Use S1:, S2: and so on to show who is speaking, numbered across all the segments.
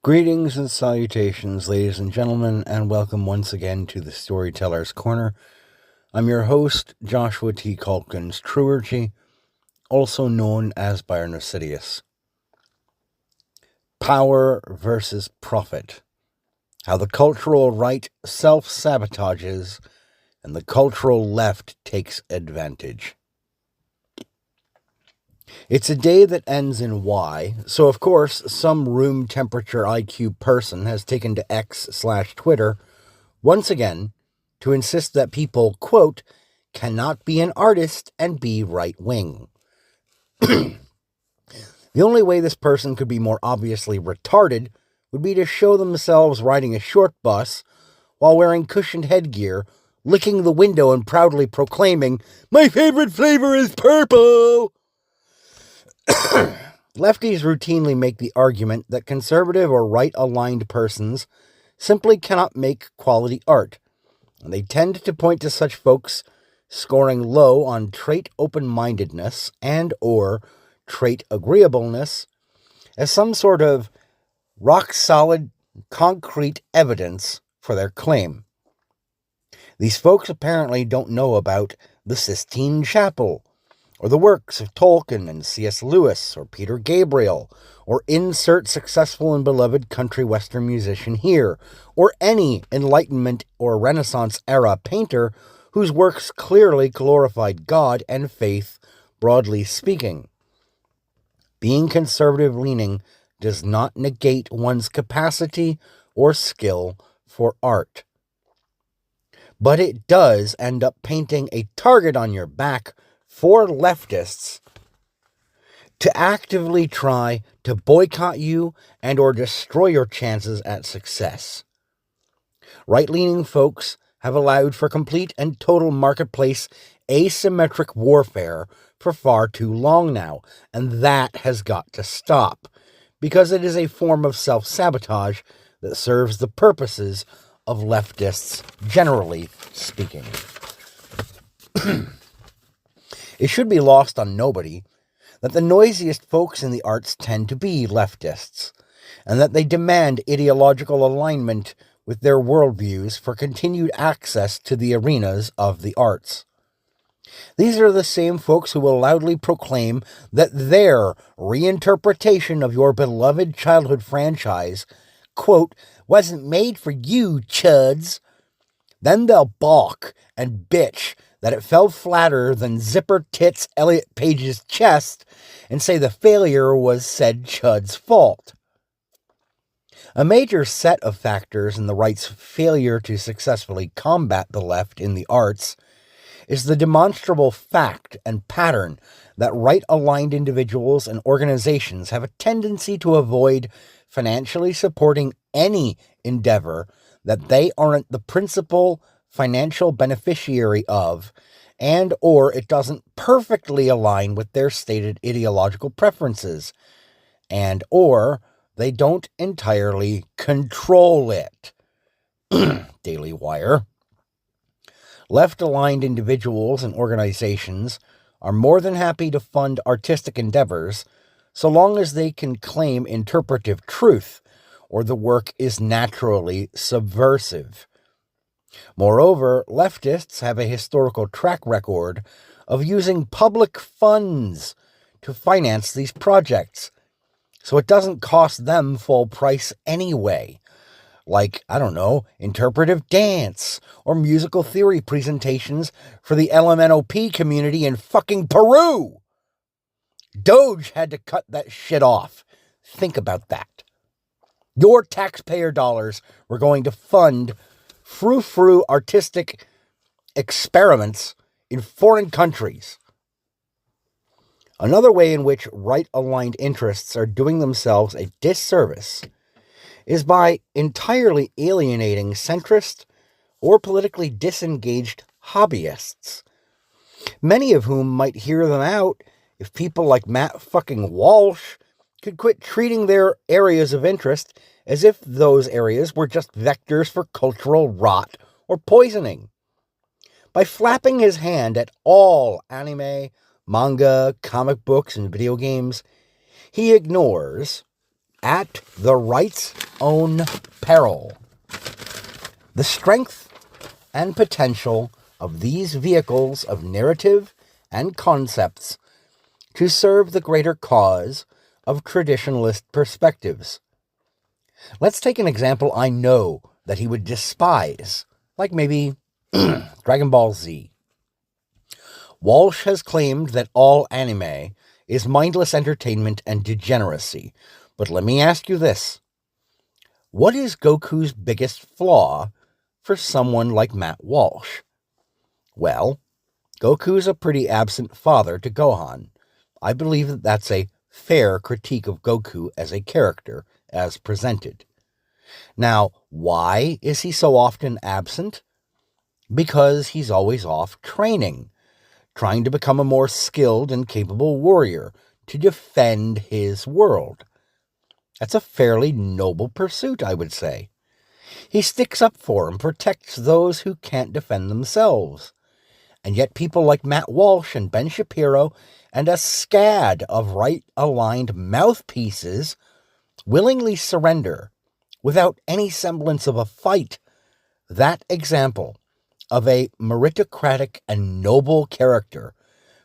S1: Greetings and salutations, ladies and gentlemen, and welcome once again to the Storyteller's Corner. I'm your host, Joshua T. Calkins Truergy, also known as Byron Residius. Power versus profit. How the cultural right self-sabotages and the cultural left takes advantage. It's a day that ends in Y, so of course some room temperature IQ person has taken to X/Twitter once again to insist that people, quote, cannot be an artist and be right-wing. The only way this person could be more obviously retarded would be to show themselves riding a short bus while wearing cushioned headgear, licking the window and proudly proclaiming, "My favorite flavor is purple!" Lefties routinely make the argument that conservative or right-aligned persons simply cannot make quality art, and they tend to point to such folks scoring low on trait open-mindedness and or trait agreeableness as some sort of rock-solid, concrete evidence for their claim. These folks apparently don't know about the Sistine Chapel, or the works of Tolkien and C.S. Lewis, or Peter Gabriel, or insert successful and beloved country western musician here, or any Enlightenment or Renaissance-era painter whose works clearly glorified God and faith, broadly speaking. Being conservative-leaning does not negate one's capacity or skill for art. But it does end up painting a target on your back for leftists to actively try to boycott you and or destroy your chances at success. Right-leaning folks have allowed for complete and total marketplace asymmetric warfare for far too long now, and that has got to stop, because it is a form of self-sabotage that serves the purposes of leftists, generally speaking. It should be lost on nobody that the noisiest folks in the arts tend to be leftists, and that they demand ideological alignment with their worldviews for continued access to the arenas of the arts. These are the same folks who will loudly proclaim that their reinterpretation of your beloved childhood franchise, quote, wasn't made for you, chuds. Then they'll balk and bitch that it fell flatter than Zipper Tits Elliot Page's chest and say the failure was said chud's fault. A major set of factors in the right's failure to successfully combat the left in the arts is the demonstrable fact and pattern that right-aligned individuals and organizations have a tendency to avoid financially supporting any endeavor that they aren't the principal financial beneficiary of, and or it doesn't perfectly align with their stated ideological preferences, and or they don't entirely control it. Daily Wire. Left-aligned individuals and organizations are more than happy to fund artistic endeavors so long as they can claim interpretive truth, or the work is naturally subversive. Moreover, leftists have a historical track record of using public funds to finance these projects, so it doesn't cost them full price anyway. Like, I don't know, interpretive dance or musical theory presentations for the LMNOP community in fucking Peru. Doge had to cut that shit off. Think about that. Your taxpayer dollars were going to fund frou-frou artistic experiments in foreign countries. Another way in which right-aligned interests are doing themselves a disservice is by entirely alienating centrist or politically disengaged hobbyists, many of whom might hear them out if people like Matt fucking Walsh could quit treating their areas of interest as if those areas were just vectors for cultural rot or poisoning. By flapping his hand at all anime, manga, comic books, and video games, he ignores, at the right's own peril. The strength and potential of these vehicles of narrative and concepts to serve the greater cause of traditionalist perspectives. Let's take an example I know that he would despise, like maybe Dragon Ball Z. Walsh has claimed that all anime is mindless entertainment and degeneracy, but let me ask you this. What is Goku's biggest flaw for someone like Matt Walsh? Well, Goku's a pretty absent father to Gohan. I believe that that's a fair critique of Goku as a character, as presented. Now, why is he so often absent? Because he's always off training, trying to become a more skilled and capable warrior to defend his world. That's a fairly noble pursuit, I would say. He sticks up for and protects those who can't defend themselves. And yet people like Matt Walsh and Ben Shapiro and a scad of right-aligned mouthpieces willingly surrender without any semblance of a fight. That example of a meritocratic and noble character,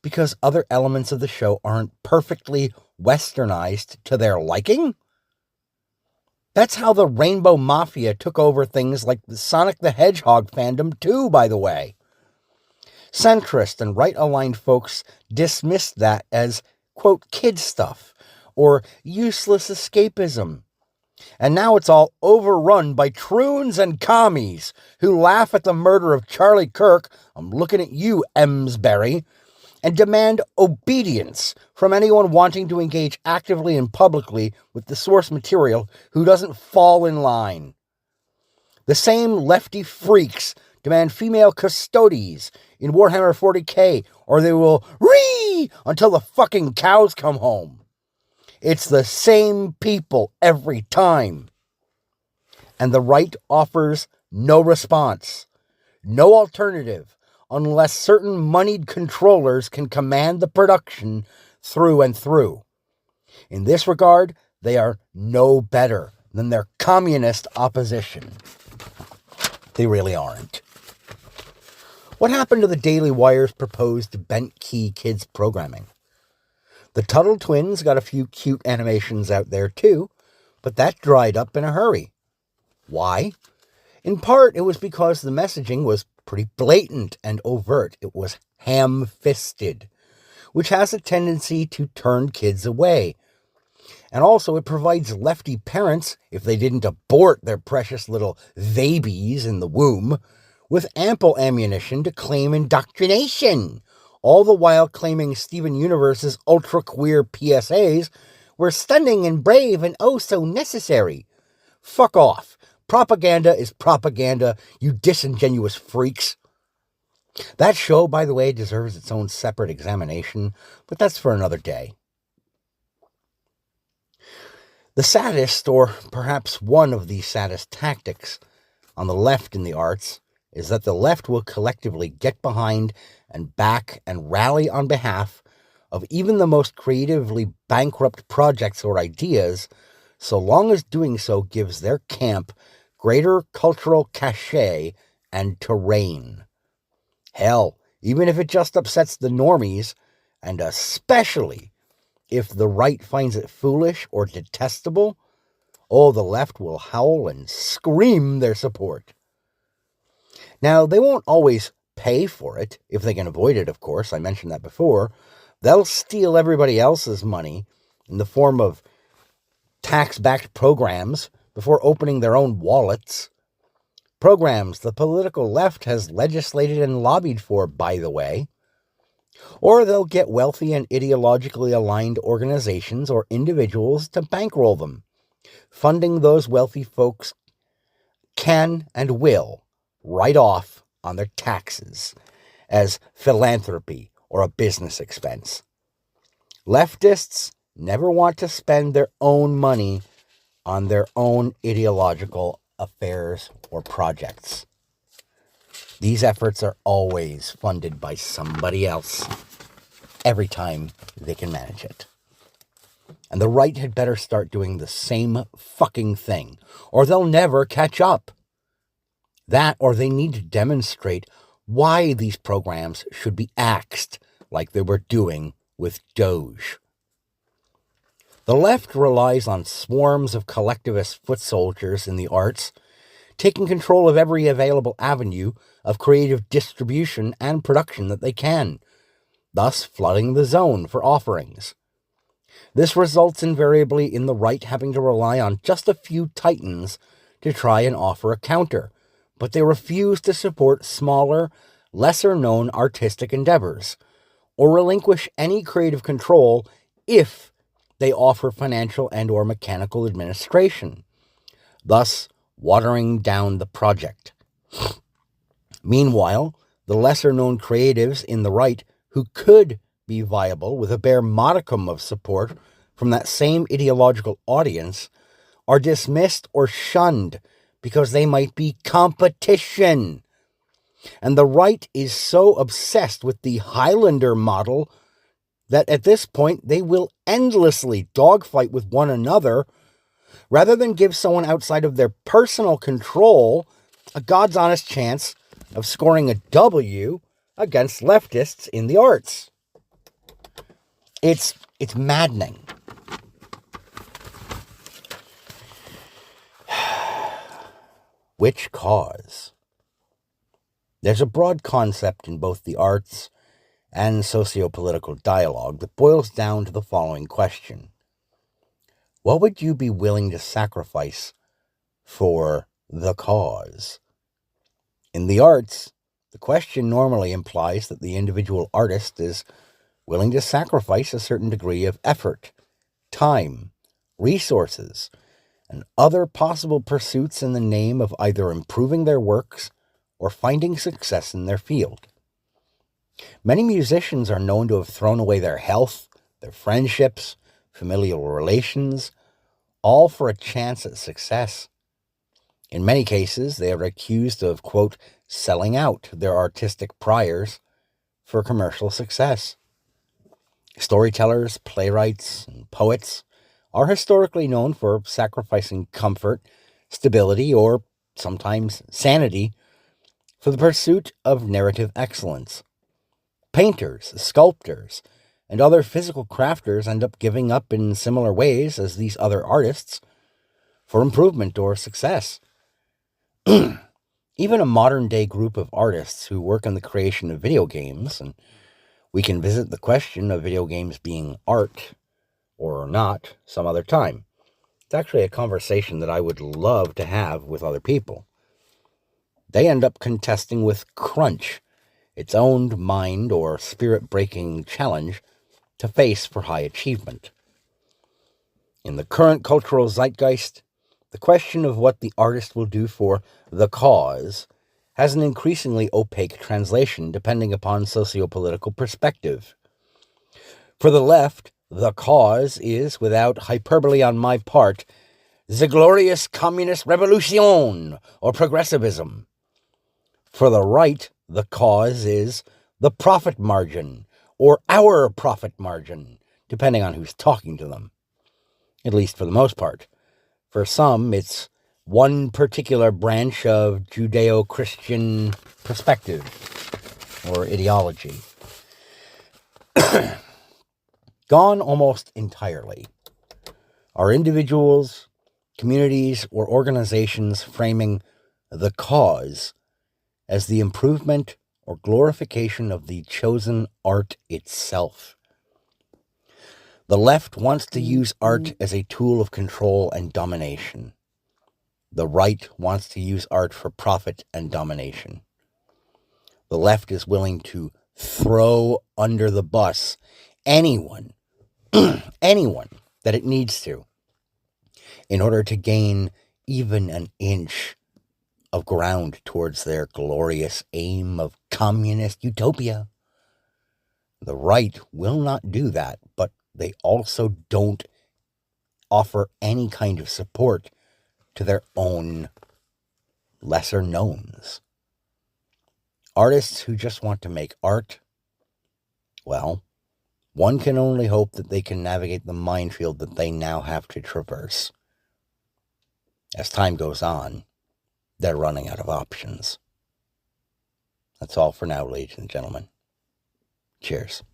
S1: because other elements of the show aren't perfectly westernized to their liking? That's how the Rainbow Mafia took over things like the Sonic the Hedgehog fandom too, by the way. Centrist and right-aligned folks dismissed that as, quote, kid stuff, or useless escapism. And now it's all overrun by troons and commies who laugh at the murder of Charlie Kirk, I'm looking at you, Emsbury, and demand obedience from anyone wanting to engage actively and publicly with the source material who doesn't fall in line. The same lefty freaks demand female custodies in Warhammer 40k, or they will ree until the fucking cows come home. It's the same people every time. And the right offers no response, no alternative, unless certain moneyed controllers can command the production through and through. In this regard, they are no better than their communist opposition. They really aren't. What happened to the Daily Wire's proposed Bent Key Kids programming? The Tuttle Twins got a few cute animations out there too, but that dried up in a hurry. Why? In part, it was because the messaging was pretty blatant and overt. It was ham-fisted, which has a tendency to turn kids away. And also, it provides lefty parents, if they didn't abort their precious little babies in the womb, with ample ammunition to claim indoctrination, all the while claiming Steven Universe's ultra-queer PSAs were stunning and brave and oh so necessary. Fuck off. Propaganda is propaganda, you disingenuous freaks. That show, by the way, deserves its own separate examination, but that's for another day. The saddest, or perhaps one of the saddest tactics on the left in the arts, is that the left will collectively get behind and back and rally on behalf of even the most creatively bankrupt projects or ideas, so long as doing so gives their camp greater cultural cachet and terrain. Hell, even if it just upsets the normies, and especially if the right finds it foolish or detestable, oh, the left will howl and scream their support. Now, they won't always pay for it, if they can avoid it, of course. I mentioned that before. They'll steal everybody else's money in the form of tax-backed programs before opening their own wallets. Programs the political left has legislated and lobbied for, by the way. Or they'll get wealthy and ideologically aligned organizations or individuals to bankroll them. Funding those wealthy folks can and will write off on their taxes as philanthropy or a business expense. Leftists never want to spend their own money on their own ideological affairs or projects. These efforts are always funded by somebody else every time they can manage it. And the right had better start doing the same fucking thing, or they'll never catch up. That, or they need to demonstrate why these programs should be axed like they were doing with Doge. The left relies on swarms of collectivist foot soldiers in the arts, taking control of every available avenue of creative distribution and production that they can, thus flooding the zone for offerings. This results invariably in the right having to rely on just a few titans to try and offer a counter, but they refuse to support smaller, lesser-known artistic endeavors, or relinquish any creative control if they offer financial and or mechanical administration, thus watering down the project. Meanwhile, the lesser-known creatives in the right who could be viable with a bare modicum of support from that same ideological audience are dismissed or shunned because they might be competition. And the right is so obsessed with the Highlander model that at this point they will endlessly dogfight with one another rather than give someone outside of their personal control a God's honest chance of scoring a W against leftists in the arts. It's maddening. Which cause? There's a broad concept in both the arts and socio-political dialogue that boils down to the following question. What would you be willing to sacrifice for the cause? In the arts, the question normally implies that the individual artist is willing to sacrifice a certain degree of effort, time, resources, and other possible pursuits in the name of either improving their works or finding success in their field. Many musicians are known to have thrown away their health, their friendships, familial relations, all for a chance at success. In many cases, they are accused of, quote, selling out their artistic priors for commercial success. Storytellers, playwrights, and poets are historically known for sacrificing comfort, stability, or sometimes sanity for the pursuit of narrative excellence. Painters, sculptors, and other physical crafters end up giving up in similar ways as these other artists for improvement or success. Even a modern-day group of artists who work in the creation of video games, and we can visit the question of video games being art or not some other time. It's actually a conversation that I would love to have with other people. They end up contesting with crunch, its own mind or spirit-breaking challenge to face for high achievement. In the current cultural zeitgeist, the question of what the artist will do for the cause has an increasingly opaque translation depending upon socio-political perspective. For the left, the cause is, without hyperbole on my part, the glorious communist revolution or progressivism. For the right, the cause is the profit margin or our profit margin, depending on who's talking to them, at least for the most part. For some, it's one particular branch of Judeo-Christian perspective or ideology. Gone almost entirely are individuals, communities, or organizations framing the cause as the improvement or glorification of the chosen art itself. The left wants to use art as a tool of control and domination. The right wants to use art for profit and domination. The left is willing to throw under the bus anyone that it needs to in order to gain even an inch of ground towards their glorious aim of communist utopia. The right will not do that, but they also don't offer any kind of support to their own lesser knowns. Artists who just want to make art, well, one can only hope that they can navigate the minefield that they now have to traverse. As time goes on, they're running out of options. That's all for now, ladies and gentlemen. Cheers.